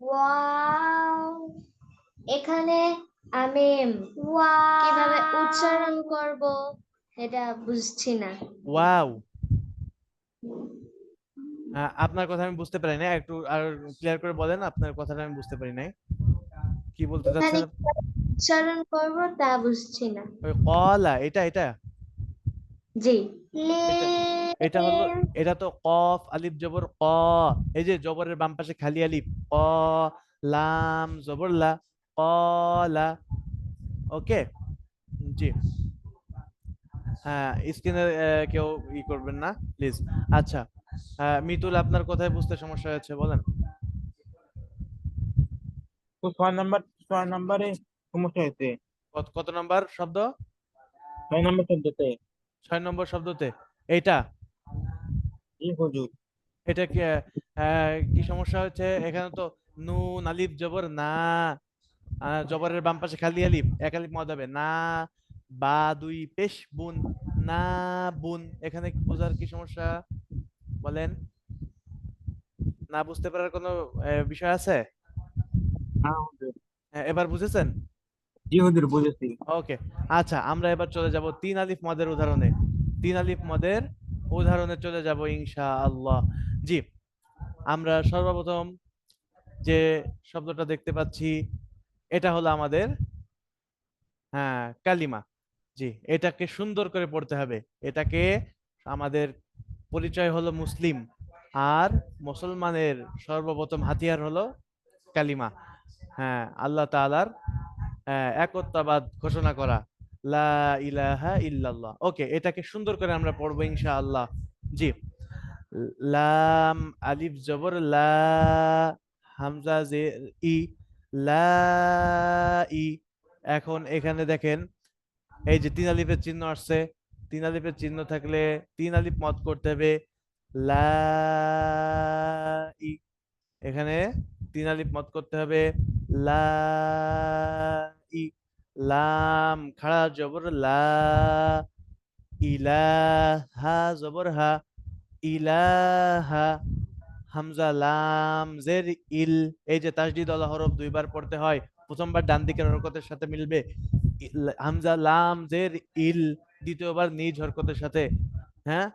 ওয়াও, এখানে আমি কিভাবে উচ্চারণ করব এটা বুঝছি না। ওয়াও, আপনার কথা আমি বুঝতে পারি না, একটু আর ক্লিয়ার করে বলেন, আপনার কথাটা আমি বুঝতে পারি নাই, কি বলতে এখানে চাচ্ছেন? কিভাবে উচ্চারণ করব তা বুঝছি না। ওই কলা, এটা এটা জি। এটা এটা হলো, এটা তো কফ আলিফ জবর ক, এই যে জবরের বাম পাশে খালি আলিফ, ক, লাম জবর লা, কলা। ওকে, জি, হ্যাঁ, স্ক্রিনে কেউ করবেন না প্লিজ। আচ্ছা, মিতুল, আপনার কোথায় বুঝতে সমস্যা হয়েছে বলেন। তো 6 নম্বরে সমস্যা হয়েছে। কত কত নাম্বার শব্দ? 6 নম্বর শব্দতে। 6 নম্বর শব্দতে। এইটা জি হুজুর। এটা কি কি সমস্যা হচ্ছে? এখানে তো নুন আলিফ জবর না, জবরের বাম পাশে খালি আলিফ, এক আলিফ মদ হবে না, বা দুই পেশ বুন, না বুন। এখানে বোঝার কি সমস্যা বলেন? না বুঝতে পারার কোনো বিষয় আছে? হ্যাঁ হুজুর। এবার বুঝেছেন? জি হুজুর, বুঝেছি। ওকে। আচ্ছা, আমরা এবার চলে যাব 3 আলিফ মদের উদাহরণে। 3 আলিফ মদের উদাহরণে চলে যাব ইনশাআল্লাহ। জি, আমরা সর্বপ্রথম যে শব্দটা দেখতে পাচ্ছি, এটা হলো আমাদের কালিমা। জি, এটাকে সুন্দর করে পড়তে হবে। এটাকে আমাদের পরিচয় হলো মুসলিম, আর মুসলমানের সর্বপ্রথম হাতিয়ার হলো কালিমা। হ্যাঁ, আল্লাহ তাআলার একত্ববাদ ঘোষণা করা, লা ইলাহা ইল্লাল্লাহ। ওকে, এটাকে সুন্দর করে আমরা পড়বো ইনশাআল্লাহ। জি, লাম আলিফ জবর লা, হামজা জের ই, লা ই। এখন এখানে দেখেন, এই যে 3 আলিফের চিহ্ন আসছে, 3 আলিফের চিহ্ন থাকলে 3 আলিফ মদ করতে হবে, লা ই। এখানে 3 আলিফ মদ করতে হবে, লা ই। লাম খাড়া জবর লা, ইলাহা জবর হা, ইলাহা। হামজা লাম জের ইল। এই যে তাসদিদ ওয়ালা হরফ দুইবার পড়তে হয়, প্রথমবার ডান দিকের হরকতের সাথে মিলবে, হামজা লাম জের ইল, দ্বিতীয়বার নিজ হরকতের সাথে। হ্যাঁ,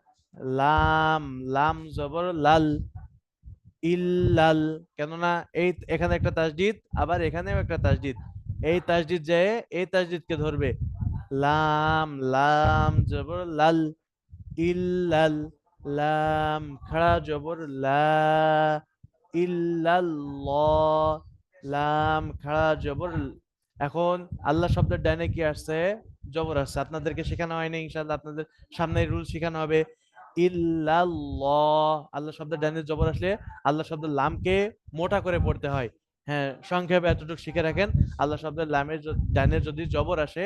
লাম, লাম জবর লাল, ইল্লাল। কেননা এই এখানে একটা তাসদিদ, আবার এখানেও একটা তাসদিদ, এই তাসদিদ যায় এই তাসদিদকে ধরবে। লাম, লাম জবর লাল, ইল্লাল। লাম খাড়া জবর লা, ইল্লাল্লাহ। লাম খাড়া জবর এখন আল্লাহ শব্দের ডাইনে কি আসছে? জবর আসছে। আপনাদেরকে শেখানো হয়নি, ইনশাআল্লাহ আপনাদের সামনে রুল শেখানো হবে। ইল্লাল্লাহ, আল্লাহ শব্দের ডাইনে জবর আসলে আল্লাহ শব্দের লামকে মোটা করে পড়তে হয়। হ্যাঁ, সংক্ষেপে এতটুকু শিখে রাখেন। আল্লাহ শব্দের লামের ডাইনে যদি জবর আসে,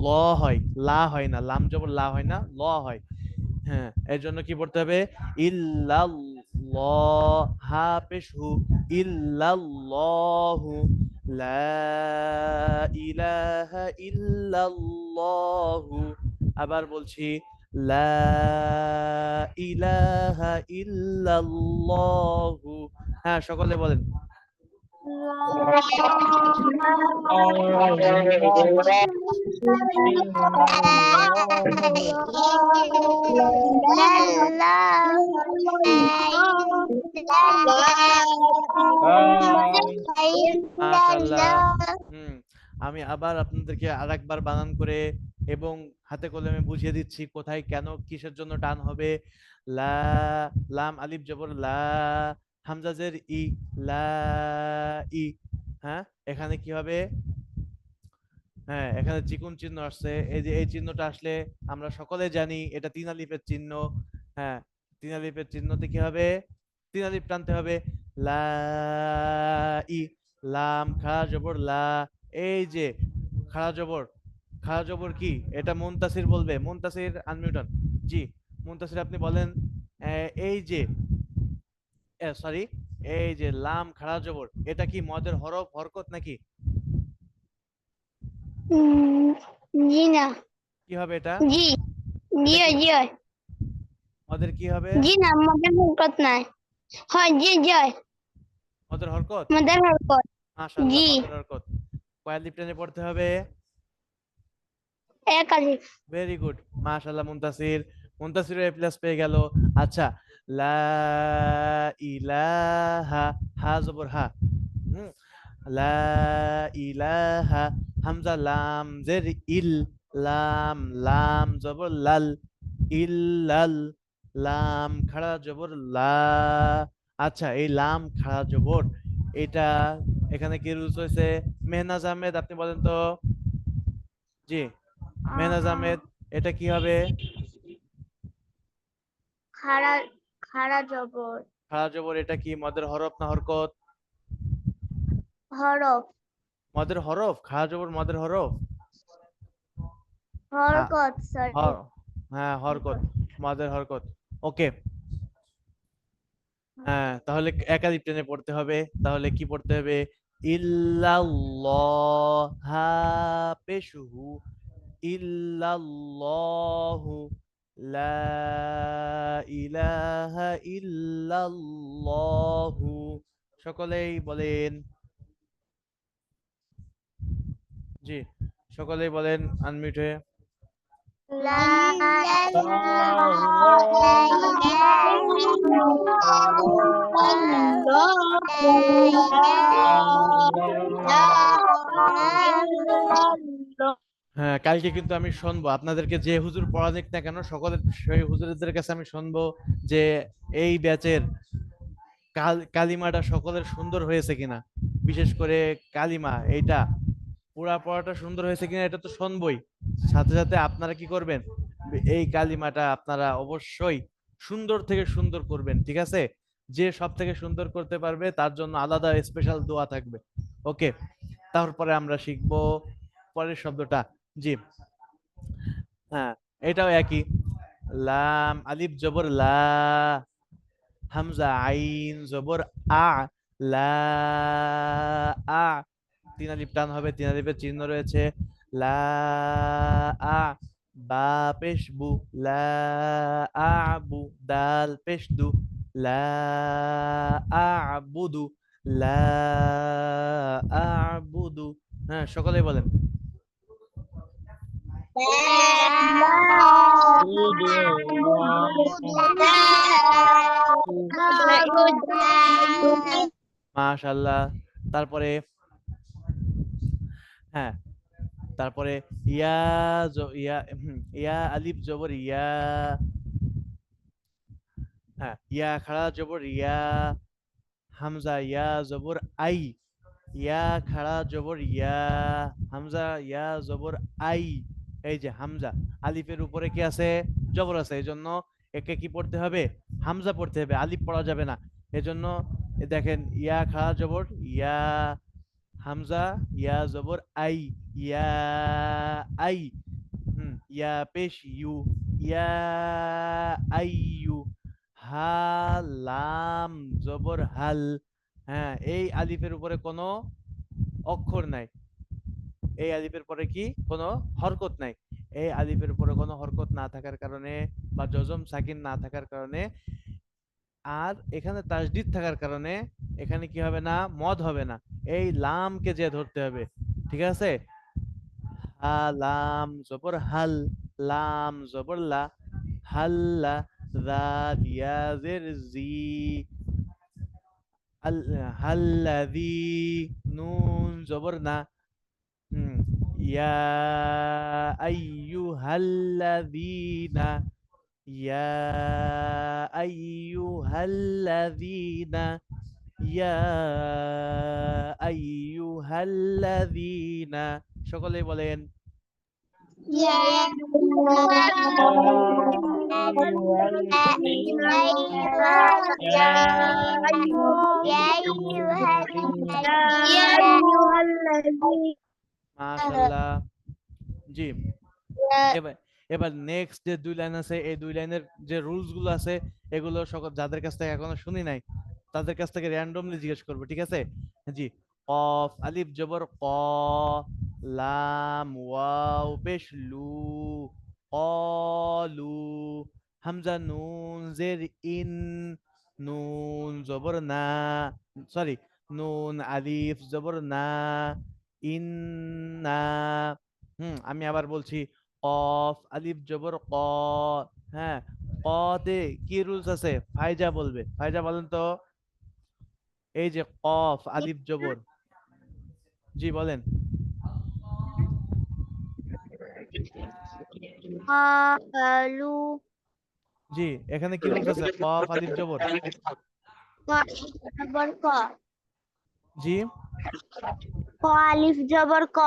ল হয়, লা হয় না। লাম জবর লা হয় না, ল হয়। হ্যাঁ, এর জন্য কি পড়তে হবে? ইল্লাল্লাহ, হা পেশ হু, ইল্লাল্লাহু, লা ইলাহা ইল্লাল্লাহু। আবার বলছি, লা ইলাহা ইল্লাল্লাহু। হ্যাঁ, সকলে বলেন। মাশাআল্লাহ। হুম, আমি আবার আপনাদেরকে আরেকবার বানান করে এবং হাতে কলমে বুঝিয়ে দিচ্ছি কোথায় কেন কিসের জন্য টান হবে। লা, লাম আলিফ জবর লা, হামজা জের ই, লা ই। হ্যাঁ, এখানে কি হবে? হ্যাঁ, এখানে চিকুন চিহ্ন আসছে। এই যে এই চিহ্নটা আসলে আমরা সকলে জানি এটা 3 আলিফের চিহ্ন। হ্যাঁ, 3 আলিফের চিহ্নতে কি হবে? 3 আলিফ টানতে হবে। লা ই। লাম খাড়া জবর লা। এই যে খাড়া জবর, খাড়া জবর কি? এটা মুনতাসির বলবে। মুনতাসির আনমিউট হন। জি, মুনতাসির আপনি বলেন। এই যে সরি, এই যে লাম খাড়া জবর, এটা কি মদের হরফ হরকত নাকি? জি না, কি হবে এটা? জি জি এটা কি জি মদের কি হবে? জি না, মদের হরকত নাই। হয় জি জয়, মদের হরকত। মদের হরকত। মাশাআল্লাহ, জি, মদের হরকত। কয় আলিফ টেনে পড়তে হবে? এক আলিফ। ভেরি গুড, মাশাআল্লাহ। মুনতাসির, মুনতাসির এ প্লাস পেয়ে গেল। আচ্ছা, লা ইলাহা, হা জবর হা। হুম, লা ইলাহা। হামজা লাম জের ইল, লাম, লাম জবর লাল, ইল্লাল। লাম খাড়া জবর লা। আচ্ছা, এই লাম খাড়া জবর, এটা এখানে কি রুলস হয়েছে? মেহনাজ আহমেদ, আপনি বলেন তো। জি, মেহনাজ আহমেদ, এটা কি হবে? খাড়া খাড়া জবর খাড়া জবর, এটা কি মদের হরফ না হরকত? হরফ মদের হরফ, খাড়া জবর মদের হরফ। হরকত সরি হর হ্যাঁ হরকত, মদের হরকত। ওকে, হ্যাঁ তাহলে একালিপ টেনে পড়তে হবে। তাহলে কি পড়তে হবে? ইল্লাল্লাহা পেশুহু, ইল্লাল্লাহু, লা ইলাহা ইল্লাল্লাহু। সকলেই বলেন। জি, সকলেই বলেন আনমিউট হয়ে। লা হ্যাঁ, কালকে কিন্তু আমি শুনবো আপনাদেরকে, যে হুজুর পড়ালেক না কেন সকলের সেই হুজুরদের কাছে আমি শুনবো যে এই ব্যাচের কালিমাটা সকলের সুন্দর হয়েছে কিনা। বিশেষ করে কালিমা এইটা পুরা পড়াটা সুন্দর হয়েছে কিনা এটা তো শুনবই, সাথে সাথে আপনারা কি করবেন, এই কালিমাটা আপনারা অবশ্যই সুন্দর থেকে সুন্দর করবেন, ঠিক আছে? যে সব থেকে সুন্দর করতে পারবে তার জন্য আলাদা স্পেশাল দোয়া থাকবে। ওকে, তারপরে আমরা শিখবো পরের শব্দটা। জি, হ্যাঁ, এটাও একই। লাম আলিফ জবর লা, হামজা আইন জবর আ, লা আ, তিন আলিফ টান হবে, তিন আলিফের চিহ্ন রয়েছে। লা আ, বা পেশ বু, লা আবু, দাল পেশ দু, লা আবুদু, লা আবুদু। হ্যাঁ, সকলেই বলেন। মাশাআল্লাহ। তারপরে হ্যাঁ, তারপরে ইয়া ইয়া ইয়া আলিফ জবর ইয়া, হ্যাঁ ইয়া খাড়া জবর ইয়া, হামজা ইয়া জবর আই, ইয়া খাড়া জবর ইয়া, হামজা ইয়া জবর আই। এই যে হামজা, আলিফের উপরে কি আছে? জবর আছে, এই জন্য একে কি পড়তে হবে? হামজা পড়তে হবে, আলিফ পড়া যাবে না। এজন্য দেখেন, ইয়া খাড়া জবর ইয়া, হামজা ইয়া জবর আই, ইয়া আই। ইয়া পেশ ইউ, ইয়া আইয়ু, হা লাম জবর হাল। হ্যাঁ, এই আলিফের উপরে কোনো অক্ষর নাই, এই আলিফের পরে কি কোনো হরকত নাই। এই আলিফের উপরে কোনো হরকত না থাকার কারণে বা জজম সাকিন না থাকার কারণে আর এখানে তাসদিদ থাকার কারণে এখানে কি হবে না? মদ হবে না, এই লামকে যে ধরতে হবে, ঠিক আছে? হা লাম জবর হাল, লাম জবর লা, হাল্লা, জাদ ইয়া জের জি, হাল্লাযী, নুন জবর না, ইয়া আইয়ুহাল্লাযীনা, ইয়া আইয়ুহাল্লাযীনা, ইয়া আইয়ুহাল্লাযীনা। সকলেই বলেন। মাশাআল্লাহ। জি, এবার এবার নেক্সট যে দুই লাইন আছে, এই দুই লাইনের যে রুলস গুলো আছে এগুলো সকল যাদের কাছ থেকে এখনো শুনি নাই তাদের কাছ থেকে র্যান্ডমলি জিজ্ঞেস করবো, ঠিক আছে? জি, কফ আলিফ জবর ক, লাম ওয়াও পেশ লু, কলু, হামজা নুন জের ইন, নুন জবর না, সরি, নুন আলিফ জবর না, ইন্না। আমি আবার বলছি, কফ আলিফ জবর ক। হ্যাঁ, কতে কি রুলস আছে? ফাইজা বলবে, ফাইজা বলেন তো। এই যে কফ আলিফ জবর, জি বলেন। জি, এখানে কি রুলস আছে? কফ আলিফ জবর, জবর ক, জি ক আলিফ জবর ক,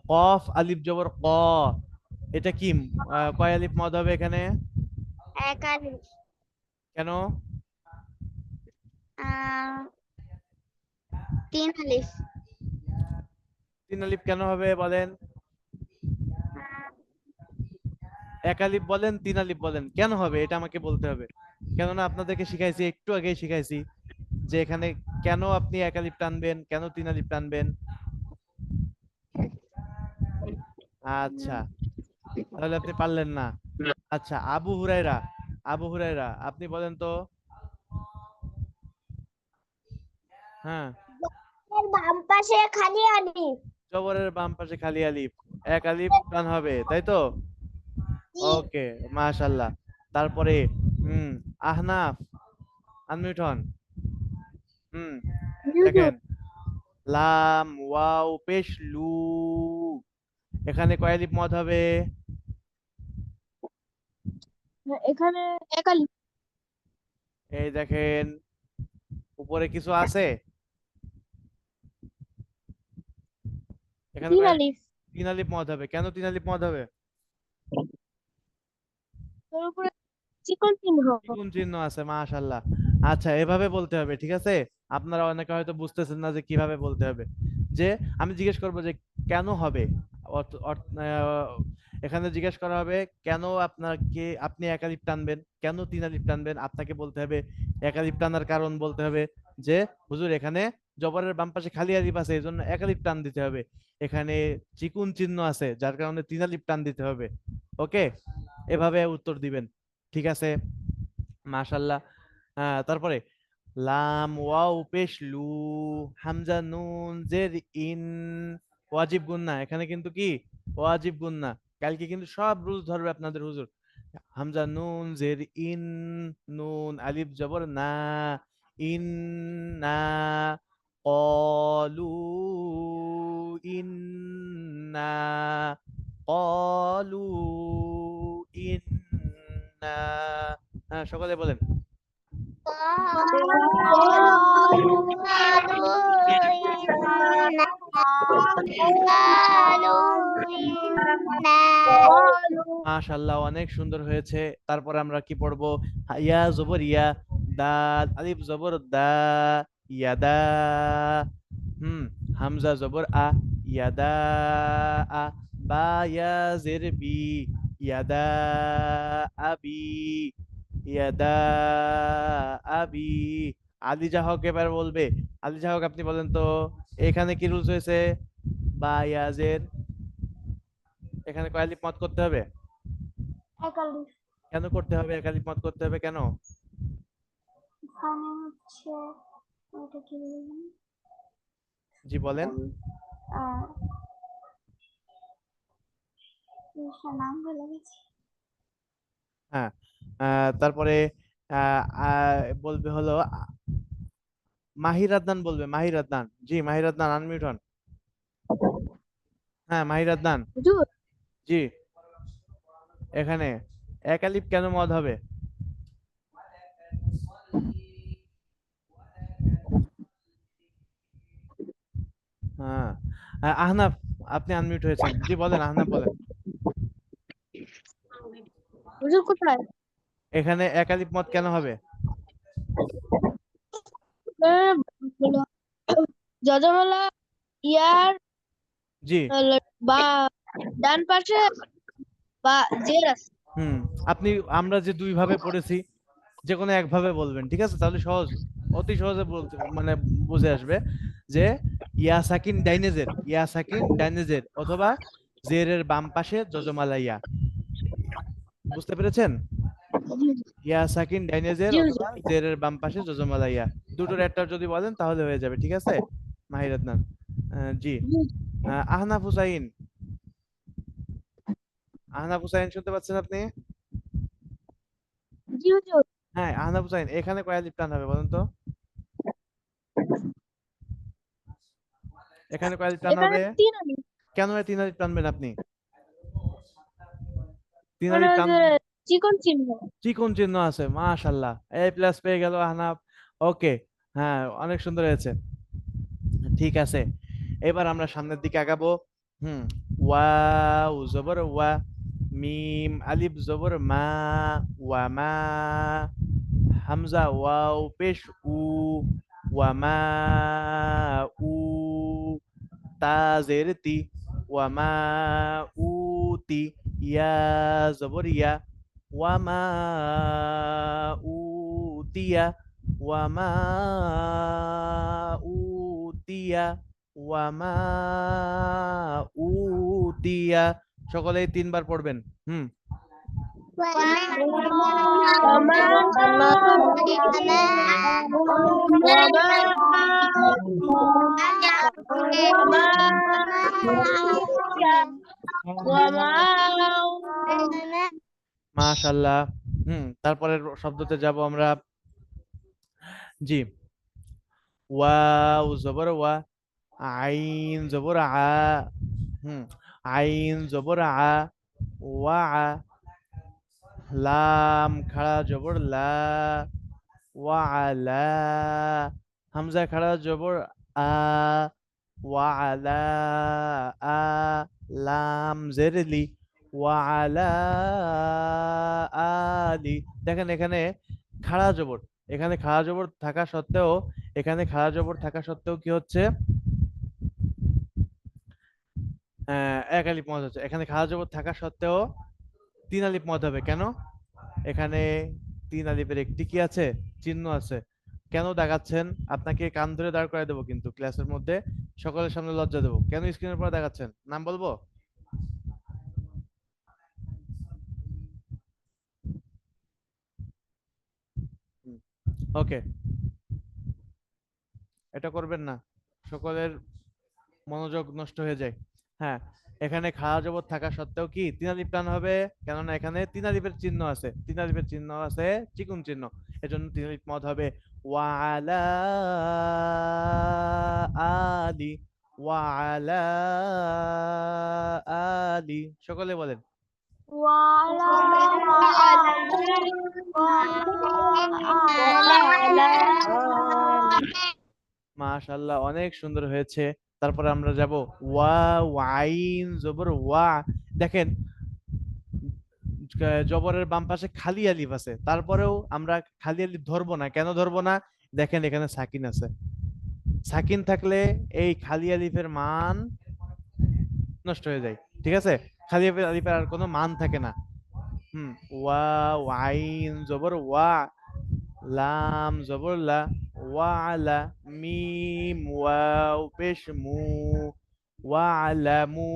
কফ আলিফ জবর ক, এটা কি কয় আলিফ মদ হবে এখানে? এক আলিফ। কেন? আহ, তিন আলিফ। তিন আলিফ কেন হবে বলেন? আহ, এক আলিফ বলেন, তিন আলিফ বলেন, কেন হবে এটা আমাকে বলতে হবে। কেননা আপনাদেরকে শিখাইছি, একটু আগেই শিখাইছি যে এখানে কেন আপনি এক আলিফ টানবেন, কেন তিন আলিফ টানবেন। আচ্ছা, তাহলে আপনি পারলেন না। আচ্ছা, আবু হুরায়রা, আবু হুরায়রা আপনি বলেন তো। হ্যাঁ, এর বাম পাশে খালি আলিফ। জবরের বাম পাশে খালি আলিফ, এক আলিফ টান হবে, তাই তো? জি। ওকে, মাশাআল্লাহ। তারপরে আহনাফ, আনমিউট হন। হুম দেখেন, লাম ওয়াও পেশ লু, এখানে কয় আলিফ মদ হবে? এখানে এক আলিফ। এই দেখেন, উপরে কিছু আছে, এখানে তিন কয় আলিফ। তিন আলিফ মদ হবে, কেন তিন আলিফ মদ হবে? এর উপরে চিকন চিহ্ন। দ্বিগুণ চিহ্ন আছে, মাশাআল্লাহ। আচ্ছা, এভাবে বলতে হবে, ঠিক আছে? আপনারা অনেকে হয়তো বুঝতেছেন না যে কিভাবে বলতে হবে। যে আমি জিজ্ঞেস করব যে কেন হবে, এখানে জিজ্ঞেস করা হবে কেন আপনাকে, আপনি এক আলিফ টানবেন, কেন তিন আলিফ টানবেন, আপনাকে বলতে হবে এক আলিফ টানার কারণ বলতে হবে যে হুজুর এখানে জবরের বাম পাশে খালি আলিফ আছে, এই জন্য এক আলিফ টান দিতে হবে। এখানে চিকুন চিহ্ন আছে যার কারণে তিন আলিফ টান দিতে হবে। ওকে, এভাবে উত্তর দিবেন, ঠিক আছে? মাশাল্লাহ। তারপরে লাম ওয়াও পেশ লু, হামজা নুন জের ইন, ওয়াজিব গুন্না, এখানে কিন্তু কি ওয়াজিব গুন্না। কালকে কিন্তু সব রুলস ধরবে আপনাদের হুজুর। হামজা নুন জের ইন, নুন আলিফ জবর না, ইন না, কলু ইন্না, কলু ইন্না। হ্যাঁ, সকলে বলেন। মাশাআল্লাহ, অনেক সুন্দর হয়েছে। তারপরে আমরা কি পড়বো? ইয়া জবর ইয়া, দাল আলিফ জবর দা, ইয়াদা। হামজা জবর আ, ইয়াদা আ, বা ইয়া জের বি, ইয়াদা আবি, ইয়াদা আবি। আলিজা হক এবার বলবে। আলিজা হক আপনি বলেন তো, এখানে কি রুলস হয়েছে? বা ইয়াজের, এখানে কয় আলিফ মত করতে হবে? এক আলিফ। কেন করতে হবে এক আলিফ মত করতে হবে কেন? এখানে হচ্ছে এটা কি বলবেন? জি বলেন। আহ, নাম ভুলে গেছি। হ্যাঁ, তারপরে বলবে হলো মাহির আদনান বলবে, মাহির আদনান। জি মাহির আদনান, আনমিউট হন। হ্যাঁ, মাহির আদনান। হুজুর, জি, এখানে এক আলিফ কেন মদ হবে? হ্যাঁ, আহনাফ আপনি আনমিউট হয়েছেন। জি বলেন, আহনাফ বলেন। হুজুর কোথায়? এখানে এক আলিফ মদ কেন হবে? বলো। যজমালা ইয়ার জি। বা ডান পাশে বা জের আছে। আপনি, আমরা যে দুই ভাবে পড়েছি, যে কোনো একভাবে বলবেন, ঠিক আছে? তাহলে সহজ, অতি সহজে বলতে মানে বুঝে আসবে যে ইয়া সাকিন ডাইনেজের, ইয়া সাকিন ডাইনেজের, অথবা জেরের বাম পাশে যজমালা ইয়া। বুঝতে পেরেছেন? ইয়া সাকিন ডাইনেজের জি হুজুর। অথবা জেরের বাম পাশে যজমালা ইয়া, দুটোর একটা যদি বলেন তাহলে হয়ে যাবে, ঠিক আছে? মাহির আদনান। জি। আহনাফ হুসাইন, আহনাফ হুসাইন শুনতে পাচ্ছেন আপনি? জি হুজুর। হ্যাঁ, আহনাফ হুসাইন, এখানে কয় আলিফ টান হবে বলেন তো? এখানে কয় আলিফ টান এখানে হবে? তিন আলিফ। কেন তিন আলিফ টানবেন আপনি? তিন মানে আলিফ ওই টান, যে চিকন চিহ্ন। চিকন চিহ্ন আছে, মাশাআল্লাহ, এ প্লাস পেয়ে গেল আহনাফ। ওকে, হ্যাঁ অনেক সুন্দর হয়েছে। ঠিক আছে, এবার আমরা সামনের দিকে আগাবো। ওয়াও জবর ওয়া, মিম আলিফ জবর মা, ওয়া মা, হামজা ওয়াও পেশ উ, ওয়া মা উ, তা জের তি, ওয়া মা উতি, ইয়া জবর ইয়া, ওয়া মা উতিয়া, ওয়া মা উতিয়া, ওয়া মা উতিয়া। সকলেই তিনবার পড়বেন। হুম মাশাআল্লাহ। তারপরের শব্দতে যাব আমরা। জি, ওয়াও জবর ওয়া, আইন জবর আ, আইন জবর আ, ওয়া আ, লাম খাড়া জবর লা, ওয়া আলা, হামজা খাড়া জবর আ, ওয়া আলা আ, লাম জের লি, ওয়া আলা আলি। দেখেন এখানে খাড়া জবর, এখানে খাড়া জবর থাকা সত্ত্বেও, এখানে খাড়া জবর থাকা সত্ত্বেও কি হচ্ছে, এক আলিফ মদ হচ্ছে। এখানে খাড়া জবর থাকা সত্ত্বেও তিন আলিফ মদ হবে কেন? এখানে তিন আলিফের একটি কি আছে, চিহ্ন আছে। কেন দেখাচ্ছেন? আপনাকে কান ধরে দাঁড় করায় দেবো কিন্তু ক্লাসের মধ্যে, সকলের সামনে লজ্জা দেবো। কেন স্ক্রিনের পর দেখাচ্ছেন? নাম বলবো? ওকে, এটা করবেন না, সকলের মনোযোগ নষ্ট হয়ে যায়। হ্যাঁ, এখানে খাড়া জবর থাকা সত্ত্বেও কি তিন আলিফ টান হবে? কেননা এখানে তিন আলিফের চিহ্ন আছে, তিন আলিফের চিহ্ন আছে, চিকুন চিহ্ন, এজন্য তিন আলিফ মদ হবে। ওয়ালা আলি, ওয়ালা আলি, সকলে বলেন। মাশাআল্লাহ, অনেক সুন্দর হয়েছে। তারপরে আমরা যাব ওয়া, ওয়াইন জবর ওয়া। দেখেন জবরের বাম পাশে খালি আলিফ আছে, তারপরেও আমরা খালি আলিফ ধরবো না। কেন ধরবো না? দেখেন এখানে সাকিন আছে, সাকিন থাকলে এই খালি আলিফের মান নষ্ট হয়ে যায়। ঠিক আছে, খালি আলিফের আর কোনো মান থাকে না। ওয়া, ওয়াইন জবর ওয়া, লাম জবর লা, ওয়ালা, মিম ওয়াও পেশ মু, ওয়ালামু,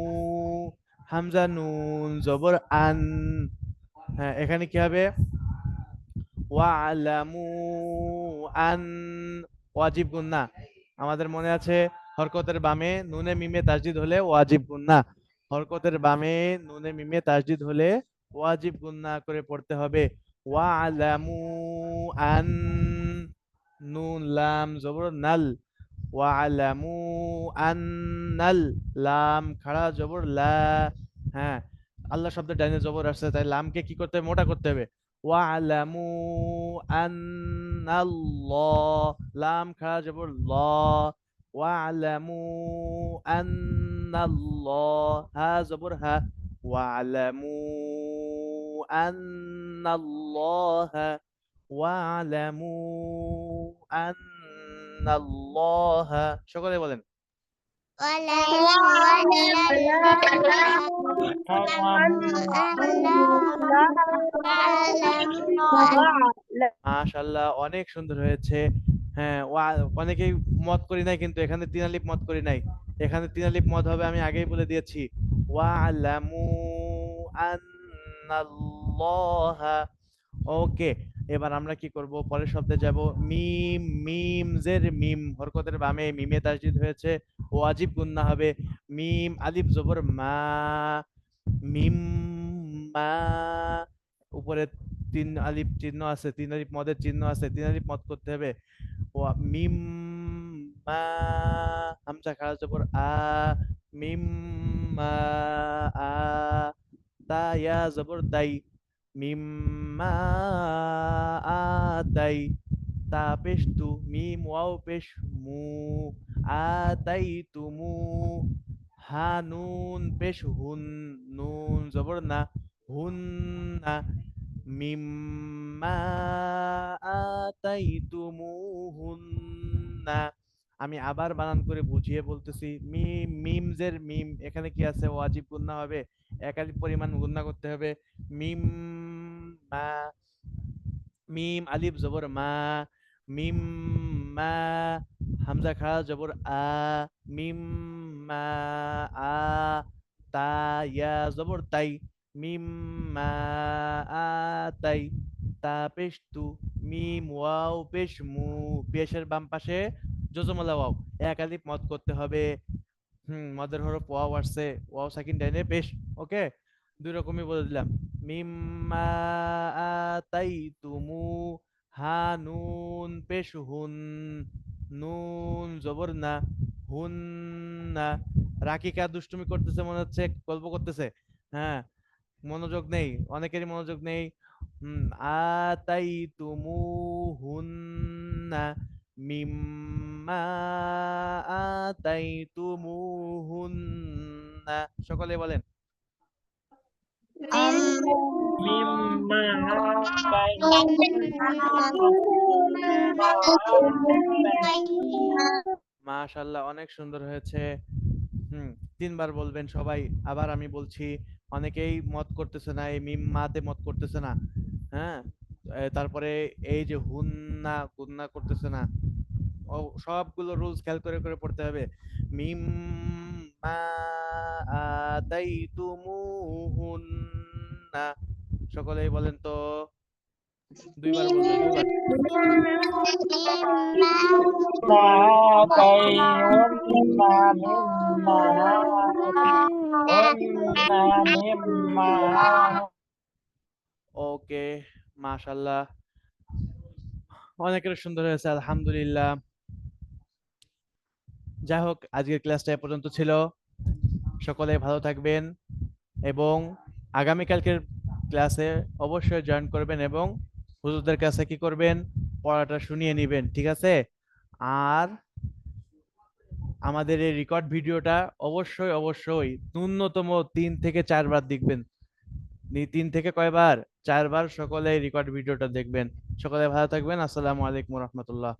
হামজা নুন জবর আন। হ্যাঁ, এখানে কি হবে? ওয়ালামু আন, ওয়াজিব গুন্না। আমাদের মনে আছে হরকতের বামে নুনে মিমে তাসদিদ হলে ওয়াজিব গুন্না, হরকতের বামে নুনে মিমে তাসদিদ হলে ওয়াজিব গুন্না করে পড়তে হবে। ওয়ালামু আন, নুন লাম জবর নাল, ওয়ালামু আন্নাল, লাম খাড়া জবর লা। হ্যাঁ, আল্লাহ শব্দের ডাইনে জবর আসছে, তাই লামকে কি করতে হবে? মোটা করতে হবে। ওয়ালামু আন্নাল্লাহ, লাম খাড়া জবর ল, ওয়ালামু আন্নাল্লাহ, হা জবর হা, ওয়ালামু আন্নাল্লাহ, ওয়ালামু আন্নাল্লাহ। সকলে বলেন। মাশাআল্লাহ, অনেক সুন্দর হয়েছে। হ্যাঁ, অনেকেই মত করি নাই, কিন্তু এখানে তিন আলিফ মত করি নাই। এখানে তিন আলিফ মত হবে, আমি আগেই বলে দিয়েছি। ওয়ালামু আন্নাল্লাহ। ওকে, এবার আমরা কি করব? পরের শব্দে যাব। মিম, মিম জের মিম, হরকতের বামে মিমে তাসদিদ হয়েছে, ওয়াজিব গুন্না হবে। মিম আলিফ জবর মা, মিম মা, উপরে তিন আলিফ চিহ্ন আছে, তিন আলিফ মদের চিহ্ন আছে, তিন আলিফ মদ করতে হবে। মিম মা, হামজা খাড়া জবর আ, মিম মা আ, তা ইয়া জবর দাই, মিম মা আদাই, তা পেশ তু, মিম ওয়াও পেশ মু, আদাই তুমু, হা নুন পেশ হুন, নুন জবর না, হুন না। মিম মা আতাইতুমুহুন্না। আমি আবার বানান করে বুঝিয়ে বলতেছি। মিম, মিমজের মিম, এখানে কি আছে? ওয়াজিব গুন্না হবে, একাধিক পরিমাণ গুন্না করতে হবে। মিম মা, মিম আলিফ জবর মা, মিম মা, হামজা খাড়া জবর আ, মিম মা আ, তা ইয়া জবর তাই, মিম মা আ তাই, তা পেশ তু, মিম ওয়াও পেশ মু, পেশের বাম পাশে জজমালা ওয়াও, এক আলিফ মদ করতে হবে। মদের হরফ ওয়াও আসছে, ওয়াও সাকিন ডাইনে পেশ। ওকে, দুই রকমই বলে দিলাম। মিম্মা আতাইতুমু, হা নুন পেশ হুন, নুন জবর না, হুন না। রাকিকা দুষ্টুমি করতেছে মনে হচ্ছে, গল্প করতেছে। হ্যাঁ, মনোযোগ নেই, অনেকেরই মনোযোগ নেই। আতাইতুমু হুন্না, মিম্মা আতাইতুমু হুন্না। সকলে বলেন। মিম্মা মাশাআল্লাহ, অনেক সুন্দর হয়েছে। হুম, তিনবার বলবেন সবাই। আবার আমি বলছি, অনেকেই মত করতেছে না, এই মিম মাতে মত করতেছে না। হ্যাঁ, তারপরে এই যে হুন্না গুন্না করতেছে না। ও, সবগুলো রুলস খেয়াল করে করে পড়তে হবে। মিম মা আতাইতুমুহুন্না। সকলেই বলেন তো, দুইবার বলবেন, দুইবার। আতাইহুন্না মিম্মা আতাইহুন্না মিম্মা। ওকে, মাশাআল্লাহ, অনেকের সুন্দর হয়েছে, আলহামদুলিল্লাহ। যাই হোক, আজকের ক্লাসটা এ পর্যন্ত ছিল। সকলে ভালো থাকবেন এবং আগামীকালকের ক্লাসে অবশ্যই জয়েন করবেন এবং হুজুরদের কাছে কি করবেন? পড়াটা শুনিয়ে নেবেন, ঠিক আছে? আর আমাদের এই রেকর্ড ভিডিওটা অবশ্যই অবশ্যই ন্যূনতম 3 থেকে 4 বার দেখবেন। 3 থেকে কয়বার? 4 বার সকলে রেকর্ড ভিডিওটা দেখবেন। সকলে ভালো থাকবেন। আসসালামু আলাইকুম রহমতুল্লাহ।